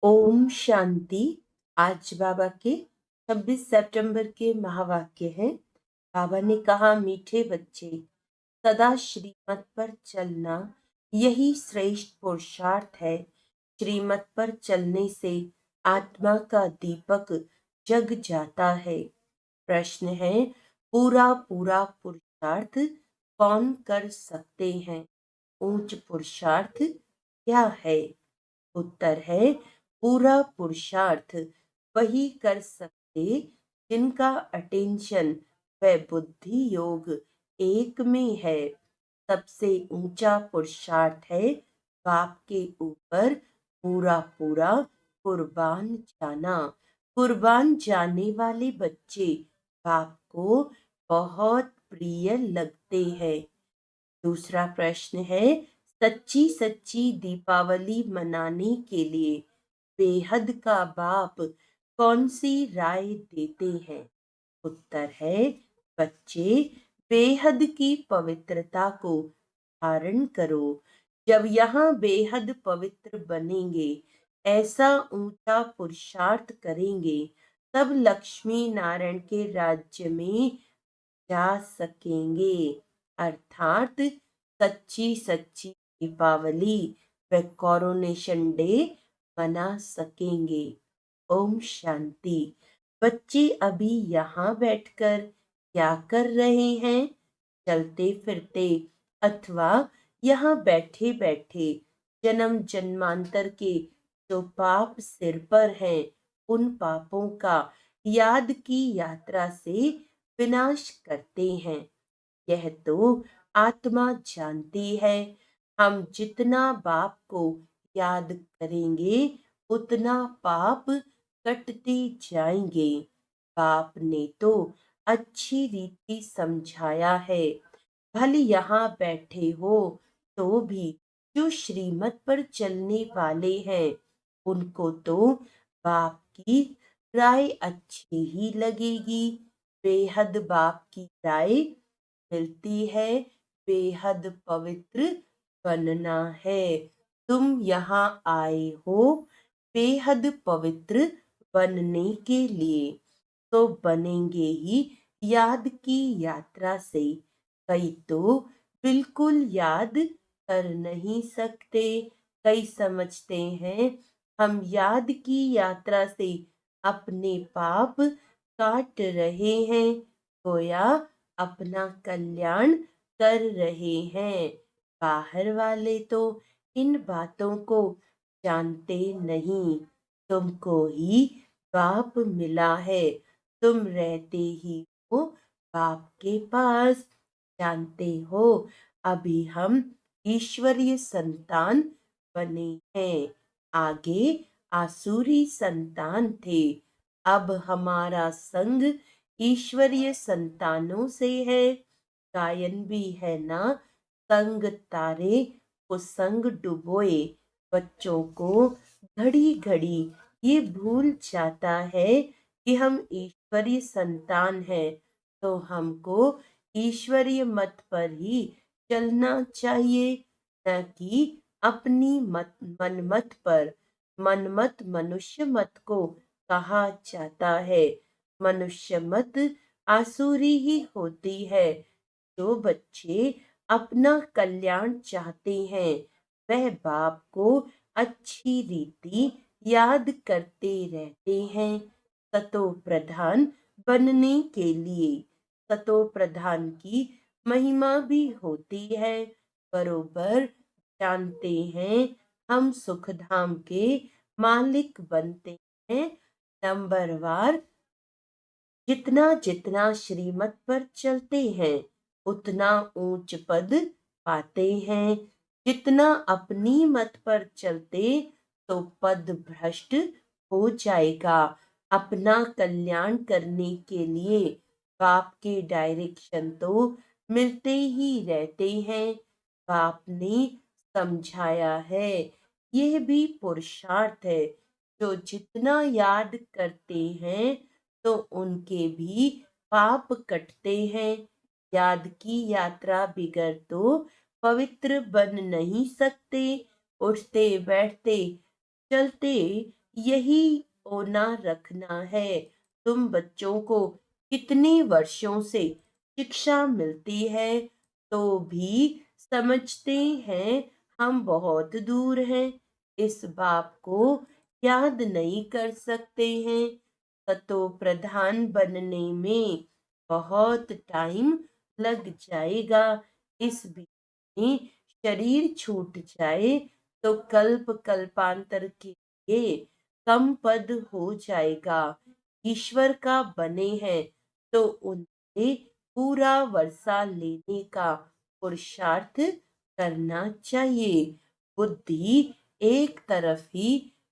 ओम शांति। आज बाबा के 26 सितंबर के महावाक्य हैं। बाबा ने कहा, मीठे बच्चे, सदा श्रीमत पर चलना यही श्रेष्ठ पुरुषार्थ है। श्रीमत पर चलने से आत्मा का दीपक जग जाता है। प्रश्न है, पूरा पूरा पुरुषार्थ कौन कर सकते हैं? ऊंच पुरुषार्थ क्या है? उत्तर है, पूरा पुरुषार्थ वही कर सकते जिनका अटेंशन व बुद्धि योग एक में है। सबसे ऊंचा पुरुषार्थ है बाप के ऊपर पूरा पूरा कुर्बान जाना। कुर्बान जाने वाले बच्चे बाप को बहुत प्रिय लगते हैं। दूसरा प्रश्न है, सच्ची सच्ची दीपावली मनाने के लिए बेहद का बाप कौन सी राय देते हैं? उत्तर है, बच्चे, बेहद की पवित्रता को धारण करो। जब यहाँ बेहद पवित्र बनेंगे, ऐसा ऊंचा पुरुषार्थ करेंगे, तब लक्ष्मी नारायण के राज्य में जा सकेंगे। अर्थात सच्ची सच्ची दीपावली व कोरोनेशन डे मना सकेंगे। ओम शांति। बच्चे अभी यहाँ बैठकर क्या कर रहे हैं? चलते फिरते अथवा यहाँ बैठे बैठे जन्म जन्मांतर के जो पाप सिर पर हैं, उन पापों का याद की यात्रा से विनाश करते हैं। यह तो आत्मा जानती है। हम जितना बाप को याद करेंगे, उतना पाप कटते जाएंगे। बाप ने तो अच्छी रीति समझाया है। भले यहाँ बैठे हो तो भी जो श्रीमत पर चलने वाले हैं, उनको तो बाप की राय अच्छी ही लगेगी। बेहद बाप की राय मिलती है, बेहद पवित्र बनना है। तुम यहाँ आए हो बेहद पवित्र बनने के लिए, तो बनेंगे ही याद की यात्रा से। कई तो बिल्कुल याद कर नहीं सकते। कई समझते हैं हम याद की यात्रा से अपने पाप काट रहे हैं, गोया अपना कल्याण कर रहे हैं। बाहर वाले तो इन बातों को जानते नहीं। तुमको ही बाप मिला है, तुम रहते ही हो बाप के पास। जानते हो, अभी हम ईश्वरीय संतान बने हैं, आगे आसुरी संतान थे। अब हमारा संग ईश्वरीय संतानों से है। गायन भी है ना, संग तारे को संग डुबोए। बच्चों को घड़ी घड़ी ये भूल जाता है कि हम ईश्वरीय संतान हैं, तो हमको ईश्वरीय मत पर ही चलना चाहिए, न कि अपनी मनमत पर। मनमत मनुष्य मत को कहा जाता है। मनुष्य मत आसुरी ही होती है। जो बच्चे अपना कल्याण चाहते हैं, वह बाप को अच्छी रीति याद करते रहते हैं। सतो प्रधान बनने के लिए सतो प्रधान की महिमा भी होती है। बरोबर जानते हैं हम सुखधाम के मालिक बनते हैं। नंबरवार जितना जितना श्रीमत पर चलते हैं, उतना ऊंच पद पाते हैं। जितना अपनी मत पर चलते, तो पद भ्रष्ट हो जाएगा। अपना कल्याण करने के लिए बाप के डायरेक्शन तो मिलते ही रहते हैं। बाप ने समझाया है, यह भी पुरुषार्थ है। जो जितना याद करते हैं, तो उनके भी पाप कटते हैं। याद की यात्रा बिगर तो पवित्र बन नहीं सकते। उठते बैठते चलते यही ओना रखना है। तुम बच्चों को कितने वर्षों से शिक्षा मिलती है तो भी समझते हैं हम बहुत दूर हैं, इस बाप को याद नहीं कर सकते हैं। सतो प्रधान बनने में बहुत टाइम लग जाएगा। इस बीच में शरीर छूट जाए तो कल्प कल्पांतर के लिए कम पद हो जाएगा। ईश्वर का बने हैं तो उनसे पूरा वर्षा लेने का पुरुषार्थ करना चाहिए। बुद्धि एक तरफ ही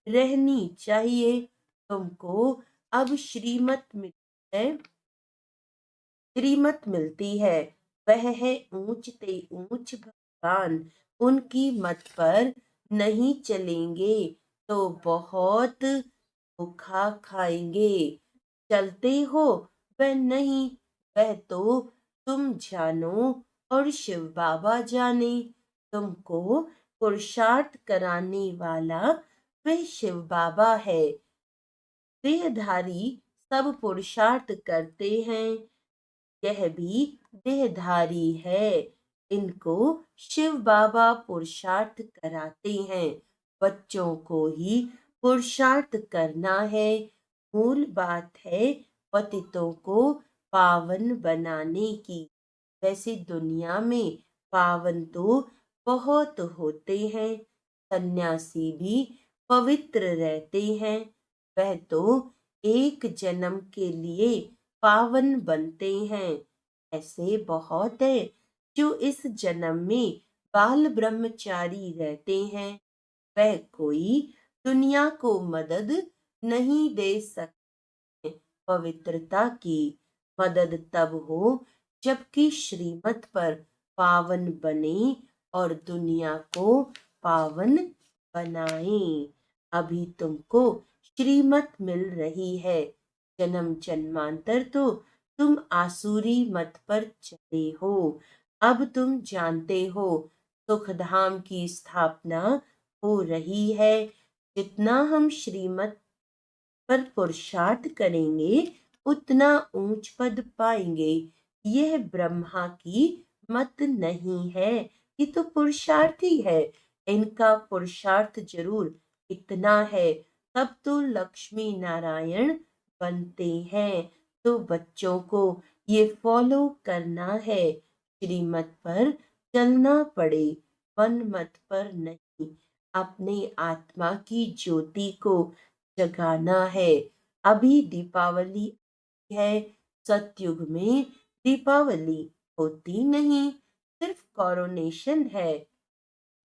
रहनी चाहिए। तुमको अब श्रीमत मिलती है, वह है ऊंच ते ऊंच भगवान। उनकी मत पर नहीं चलेंगे तो बहुत धोखा खाएंगे। चलते हो वह नहीं, वह तो तुम जानो और शिव बाबा जाने। तुमको पुरुषार्थ कराने वाला वह शिव बाबा है। देहधारी सब पुरुषार्थ करते हैं, यह भी देहधारी है। इनको शिव बाबा पुरुषार्थ कराते हैं। बच्चों को ही पुरुषार्थ करना है। मूल बात है पतितों को पावन बनाने की। वैसे दुनिया में पावन तो बहुत होते हैं, सन्यासी भी पवित्र रहते हैं। वह तो एक जन्म के लिए पावन बनते हैं। ऐसे बहुत है जो इस जन्म में बाल ब्रह्मचारी रहते हैं। वह कोई दुनिया को मदद नहीं दे सकते। पवित्रता की मदद तब हो जबकि श्रीमत पर पावन बने और दुनिया को पावन बनाए। अभी तुमको श्रीमत मिल रही है। जन्म जन्मांतर तो तुम आसुरी मत पर चले हो। अब तुम जानते हो सुखधाम की स्थापना हो रही है। जितना हम श्रीमत पर पुरुषार्थ करेंगे उतना ऊंच पद पाएंगे। यह ब्रह्मा की मत नहीं है, ये तो पुरुषार्थ ही है। इनका पुरुषार्थ जरूर इतना है तब तो लक्ष्मी नारायण बनते हैं। तो बच्चों को ये फॉलो करना है। श्रीमत पर चलना पड़े, मन मत पर नहीं। अपने आत्मा की ज्योति को जगाना है। अभी दीपावली है, सतयुग में दीपावली होती नहीं, सिर्फ कोरोनेशन है।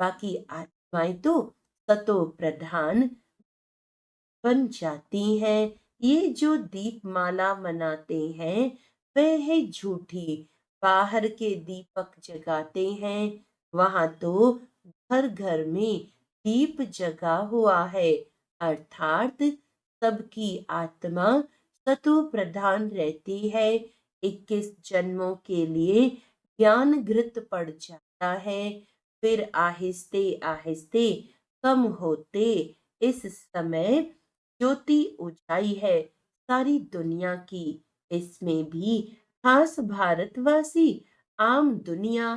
बाकी आत्माएं तो सतो प्रधान बन जाती हैं। ये जो दीपमाला मनाते हैं वह है झूठी। बाहर के दीपक जगाते हैं, वहां तो घर घर में दीप जगा हुआ है। अर्थात सबकी आत्मा सतो प्रधान रहती है। 21 जन्मों के लिए ज्ञान घृत पड़ जाता है, फिर आहिस्ते आहिस्ते कम होते। इस समय ज्योति उजाई है सारी दुनिया की। इसमें भी खास भारतवासी, आम दुनिया,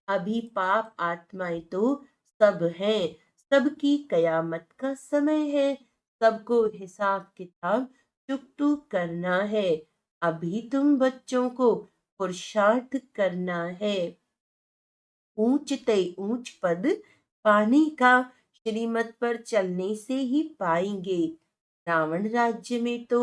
अभी पाप आत्माएं तो सब हैं। सबकी कयामत का समय है। सबको हिसाब किताब चुकतू करना है। अभी तुम बच्चों को पुरुषार्थ करना है। ऊंच ते ऊंच पद पाने का श्रीमत पर चलने से ही पाएंगे। रावण राज्य में तो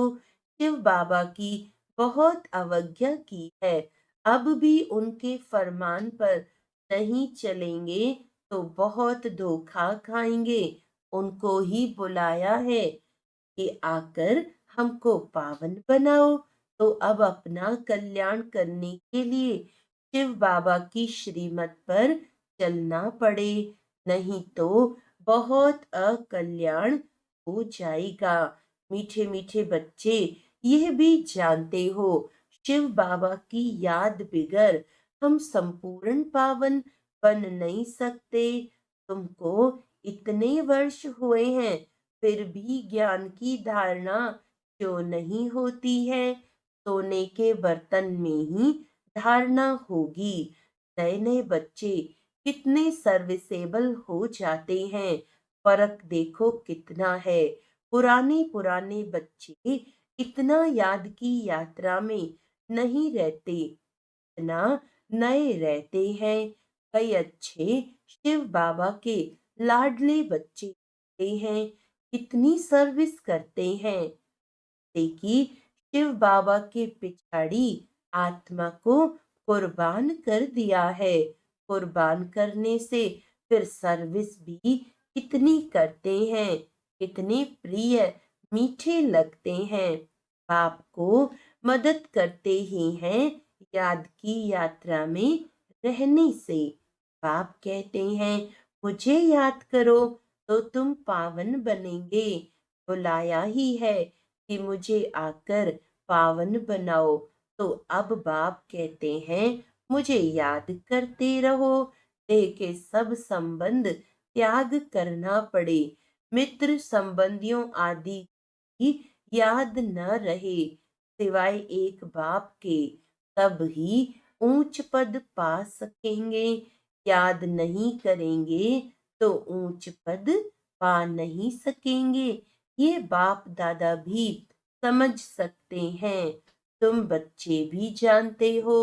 शिव बाबा की बहुत अवज्ञा की है। अब भी उनके फरमान पर नहीं चलेंगे तो बहुत धोखा खाएंगे। उनको ही बुलाया है कि आकर हमको पावन बनाओ। तो अब अपना कल्याण करने के लिए शिव बाबा की श्रीमत पर चलना पड़े, नहीं तो बहुत अकल्याण हो जाएगा। मीठे मीठे बच्चे, यह भी जानते हो शिव बाबा की याद बिगर हम संपूर्ण पावन बन नहीं सकते। तुमको इतने वर्ष हुए हैं फिर भी ज्ञान की धारणा क्यों नहीं होती है? सोने के बर्तन में ही धारणा होगी। नए नए बच्चे कितने सर्विसेबल हो जाते हैं, फर्क देखो कितना है। पुराने पुराने बच्चे इतना याद की यात्रा में नहीं रहते, इतना नए रहते हैं। कई अच्छे शिव बाबा के लाडले बच्चे होते हैं, कितनी सर्विस करते हैं। कि शिव बाबा के पिछाड़ी आत्मा को कुर्बान कर दिया है। कुर्बान करने से फिर सर्विस भी कितनी करते हैं, कितने प्रिय मीठे लगते हैं। बाप को मदद करते ही हैं याद की यात्रा में रहने से। बाप कहते हैं मुझे याद करो तो तुम पावन बनेंगे। बुलाया ही है कि मुझे आकर पावन बनाओ। तो अब बाप कहते हैं मुझे याद करते रहो। देह के सब संबंध त्याग करना पड़े, मित्र संबंधियों आदि की याद न रहे सिवाय एक बाप के, तब ही ऊंच पद पा सकेंगे। याद नहीं करेंगे तो ऊंच पद पा नहीं सकेंगे। ये बाप दादा भी समझ सकते हैं, तुम बच्चे भी जानते हो।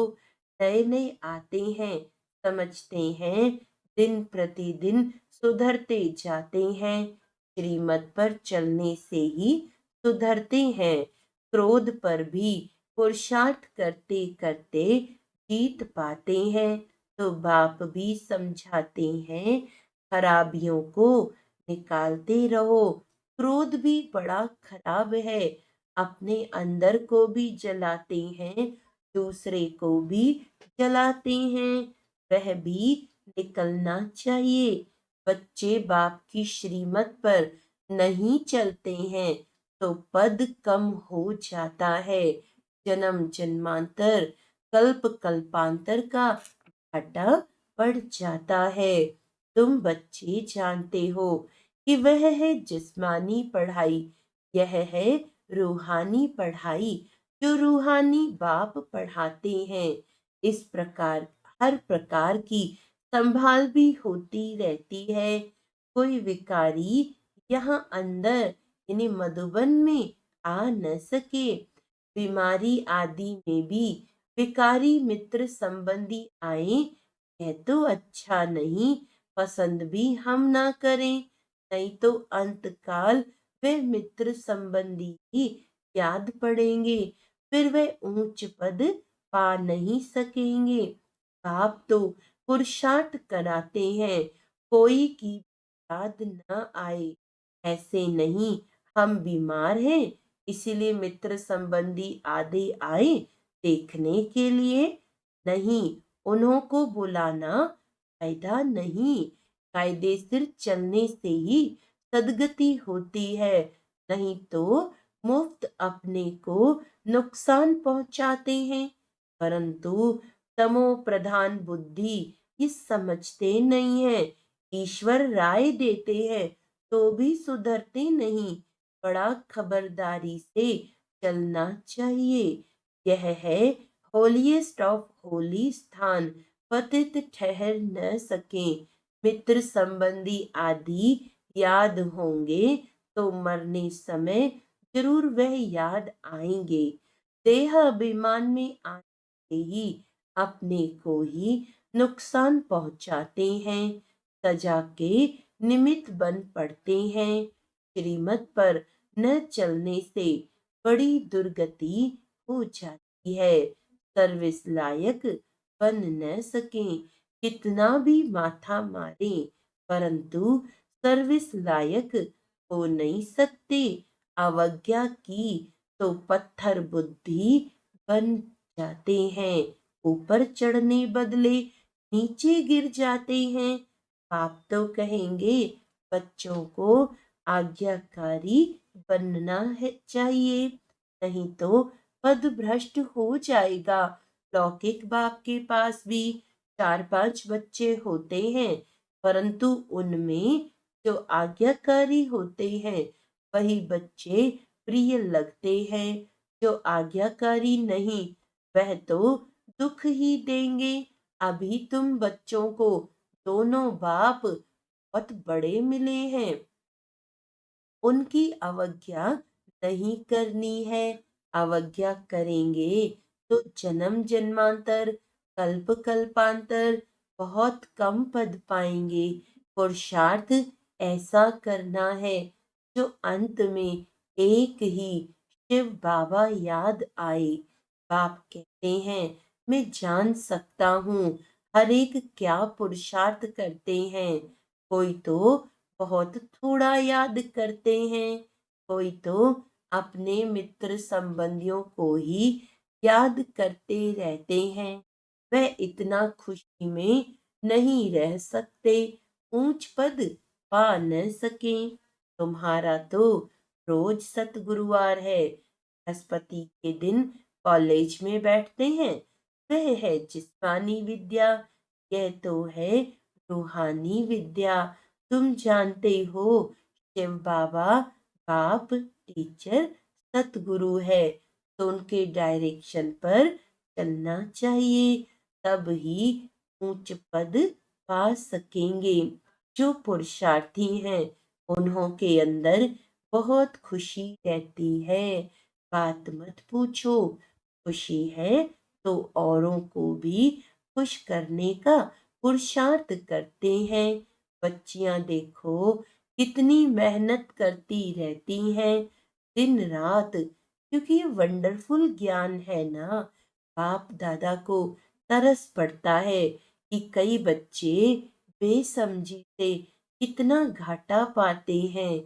नए नए आते हैं, समझते हैं, दिन प्रतिदिन सुधरते जाते हैं। श्रीमत पर चलने से ही सुधरते हैं। क्रोध पर भी पुरुषार्थ करते करते जीत पाते हैं। तो बाप भी समझाते हैं खराबियों को निकालते रहो। क्रोध भी बड़ा खराब है, अपने अंदर को भी जलाते हैं, दूसरे को भी जलाते हैं। वह भी निकलना चाहिए। बच्चे बाप की श्रीमत पर नहीं चलते हैं तो पद कम हो जाता है। जन्म जन्मांतर कल्प कल्पांतर का घाटा पड़ जाता है। तुम बच्चे जानते हो कि वह है जिस्मानी पढ़ाई, यह है रूहानी पढ़ाई जो रूहानी बाप पढ़ाते हैं। इस प्रकार हर प्रकार की संभाल भी होती रहती है। कोई विकारी यहाँ अंदर यानी मधुबन में आ न सके। बीमारी आदि में भी विकारी मित्र संबंधी आए, यह तो अच्छा नहीं, पसंद भी हम ना करें। नहीं तो अंतकाल वे मित्र संबंधी ही याद पड़ेंगे, फिर वे ऊंच पद पा नहीं सकेंगे। आप तो पुरुषार्थ कराते हैं, कोई की याद न आए। ऐसे नहीं, हम बीमार हैं इसीलिए मित्र संबंधी आदि आए देखने के लिए, नहीं, उन्हों को बुलाना फायदा नहीं। कायदे से चलने से ही सदगति होती है, नहीं तो मुफ्त अपने को नुकसान पहुंचाते हैं। परंतु तमो प्रधान बुद्धि ये समझते नहीं है। ईश्वर राय देते हैं तो भी सुधरते नहीं। बड़ा खबरदारी से चलना चाहिए। यह है होलीएस्ट ऑफ होली स्थान, पतित ठहर न सके। मित्र संबंधी आदि याद होंगे तो मरने समय जरूर वह याद आएंगे। देह अभिमान में आने ही अपने को ही नुकसान पहुंचाते हैं, सजा के निमित्त बन पड़ते हैं। श्रीमत पर न चलने से बड़ी दुर्गति हो जाती है। सर्विस लायक बन न सके, कितना भी माथा मारे, परंतु सर्विस लायक हो नहीं सकते। अवज्ञा की तो पत्थर बुद्धि बन जाते हैं, ऊपर चढ़ने बदले नीचे गिर जाते हैं। आप तो कहेंगे बच्चों को आज्ञाकारी बनना है चाहिए, नहीं तो पद भ्रष्ट हो जाएगा। लौकिक बाप के पास भी 4-5 बच्चे होते हैं, परंतु उनमें जो आज्ञाकारी होते हैं वही बच्चे प्रिय लगते हैं। जो आज्ञाकारी नहीं, वह तो दुख ही देंगे। अभी तुम बच्चों को दोनों बाप बहुत बड़े मिले हैं, उनकी अवज्ञा नहीं करनी है। अवज्ञा करेंगे तो जन्म जन्मांतर, कल्प कल्पांतर बहुत कम पद पाएंगे। पुरुषार्थ ऐसा करना है जो अंत में एक ही शिव बाबा याद आए। बाप कहते हैं, मैं जान सकता हूँ हर एक क्या पुरुषार्थ करते हैं। कोई तो बहुत थोड़ा याद करते हैं, कोई तो अपने मित्र संबंधियों को ही याद करते रहते हैं। वह इतना खुशी में नहीं रह सकते, ऊंच पद पा न सके। तुम्हारा तो रोज सतगुरुवार है, बृहस्पति के दिन कॉलेज में बैठते हैं। वह है जिस्मानी विद्या, यह तो है रूहानी विद्या। तुम जानते हो शिव बाबा बाप टीचर सतगुरु है, तो उनके डायरेक्शन पर चलना चाहिए, तब ही ऊंच पद पा सकेंगे। जो पुरुषार्थी हैं उन्हों के अंदर बहुत खुशी रहती है। बात मत पूछो, खुशी है तो औरों को भी खुश करने का पुरुषार्थ करते हैं। बच्चियां देखो कितनी मेहनत करती रहती हैं दिन रात, क्योंकि ये वंडरफुल ज्ञान है ना। बाप दादा को तरस पड़ता है कि कई बच्चे बेसमझी से कितना घाटा पाते हैं।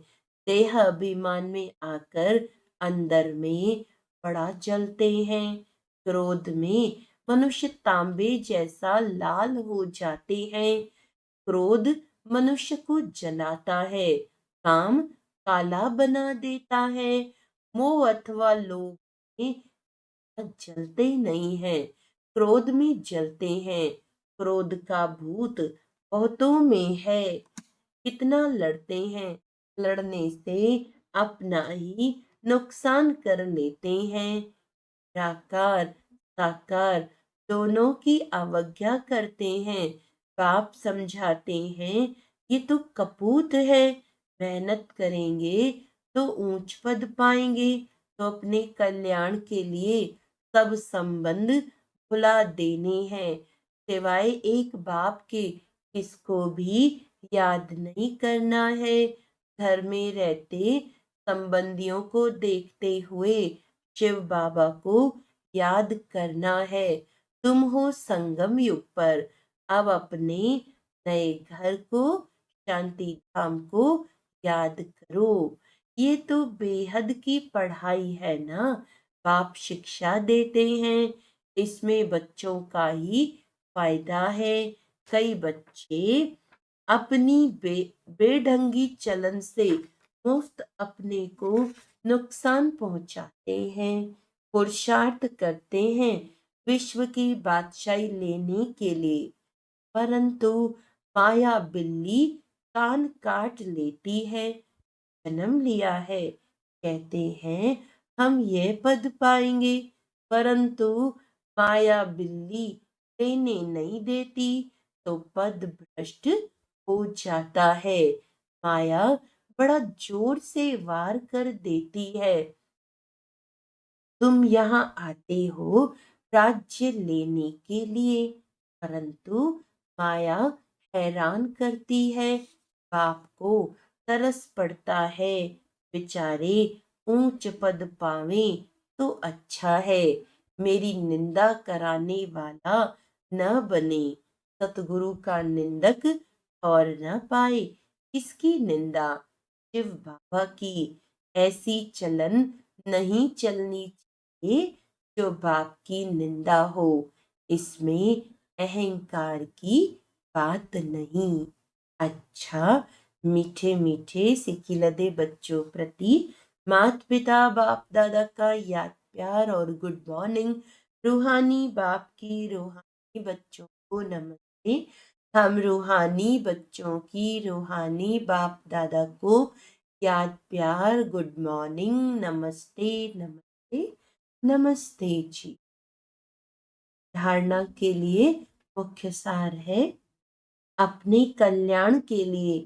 देह अभिमान में आकर अंदर में बड़ा जलते हैं। क्रोध में मनुष्य तांबे जैसा लाल हो जाते हैं। क्रोध मनुष्य को जलाता है, काम काला बना देता है। मोह अथवा लोभ में जलते नहीं हैं, क्रोध में जलते हैं। क्रोध का भूत बहुतों में है, कितना लड़ते हैं, लड़ने से अपना ही नुकसान कर लेते हैं। निराकार साकार दोनों की अवज्ञा करते हैं। बाप समझाते हैं, ये तो कपूत है, मेहनत करेंगे तो ऊंच पद पाएंगे, तो अपने कल्याण के लिए सब संबंध भुला देने हैं। सिवाय एक बाप के किसको भी याद नहीं करना है। घर में रहते संबंधियों को देखते हुए शिव बाबा को याद करना है। तुम हो संगम युग पर, अब अपने नए घर को, शांति धाम को याद करो। ये तो बेहद की पढ़ाई है ना। बाप शिक्षा देते हैं, इसमें बच्चों का ही फायदा है। कई बच्चे अपनी बेढंगी चलन से मुफ्त अपने को नुकसान पहुंचाते हैं। पुरुषार्थ करते हैं विश्व की बादशाही लेने के लिए, परंतु माया बिल्ली कान काट लेती है। जन्म लिया है, कहते हैं हम ये पद पाएंगे, परंतु माया बिल्ली लेने नहीं देती, तो पद भ्रष्ट हो जाता है। माया बड़ा जोर से वार कर देती है, तुम यहाँ आते हो राज्य लेने के लिए, परंतु माया हैरान करती है। बाप को तरस पड़ता है, बेचारे ऊंच पद पावे तो अच्छा है, मेरी निंदा कराने वाला न बने। सतगुरु का निंदक और न पाए, किसकी निंदा? शिव बाबा की। ऐसी चलन नहीं चलनी चाहिए जो बाप की निंदा हो, इसमें अहंकार की बात नहीं। अच्छा, मीठे मीठे सिकिलदे बच्चों प्रति माता पिता बाप दादा का याद प्यार और गुड मॉर्निंग। रूहानी बाप की रूहानी बच्चों को नमस्ते। हम रूहानी बच्चों की रूहानी बाप दादा को याद प्यार, गुड मॉर्निंग, नमस्ते, नमस्ते, नमस्ते जी। धारणा के लिए मुख्य सार है, अपने कल्याण के लिए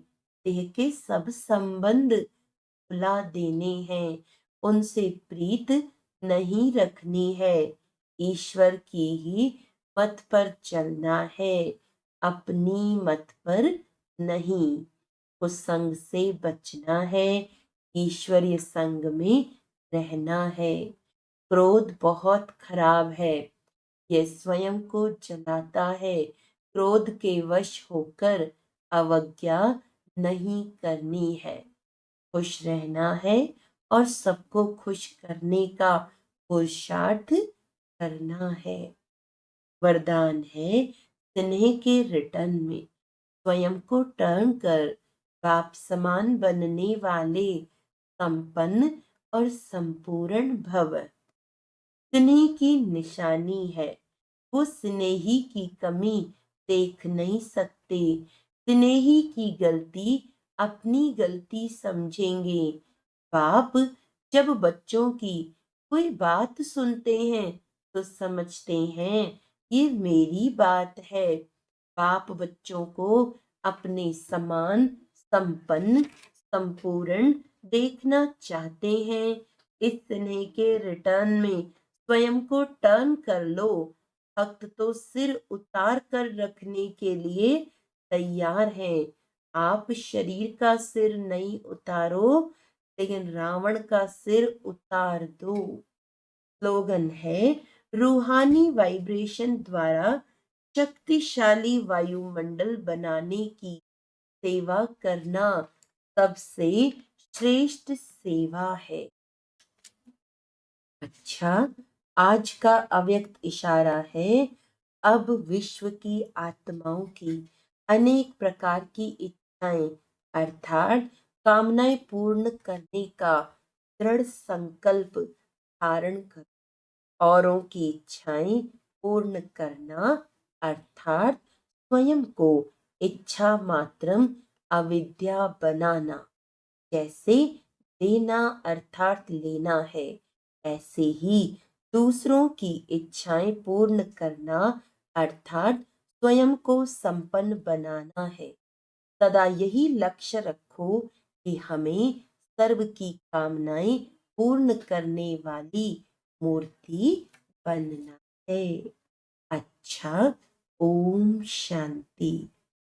देह के सब संबंध भुला देने हैं, उनसे प्रीत नहीं रखनी है, ईश्वर की ही मत पर चलना है, अपनी मत पर नहीं। कुसंग से बचना है, ईश्वरीय संग में रहना है। क्रोध बहुत खराब है, यह स्वयं को जलाता है। क्रोध के वश होकर अवज्ञा नहीं करनी है, खुश रहना है और सबको खुश करने का पुरुषार्थ करना है। वरदान है, स्नेह के रिटर्न में स्वयं को टर्न कर बाप समान बनने वाले संपन्न और संपूर्ण भव। स्नेह की निशानी है, वो स्नेही की कमी देख नहीं सकते, स्नेही की गलती अपनी गलती समझेंगे। बाप जब बच्चों की कोई बात सुनते हैं तो समझते हैं ये मेरी बात है। बाप बच्चों को अपने समान, संपन्न, संपूर्ण देखना चाहते हैं। इस स्नेह के रिटर्न में स्वयं को टर्न कर लो। भक्त तो सिर उतार कर रखने के लिए तैयार हैं। आप शरीर का सिर नहीं उतारो, लेकिन रावण का सिर उतार दो। स्लोगन है, रूहानी वाइब्रेशन द्वारा शक्तिशाली वायुमंडल बनाने की सेवा करना सबसे श्रेष्ठ सेवा है। अच्छा, आज का अव्यक्त इशारा है, अब विश्व की आत्माओं की अनेक प्रकार की इच्छाएं अर्थात कामनाएं पूर्ण करने का दृढ़ संकल्प धारण कर, औरों की इच्छाएं पूर्ण करना अर्थात स्वयं को इच्छा मात्रम अविद्या बनाना। जैसे देना अर्थात लेना है, ऐसे ही दूसरों की इच्छाएं पूर्ण करना अर्थात स्वयं को संपन्न बनाना है। सदा यही लक्ष्य रखो कि हमें सर्व की कामनाएं पूर्ण करने वाली मूर्ति बनना है। अच्छा, ओम शांति।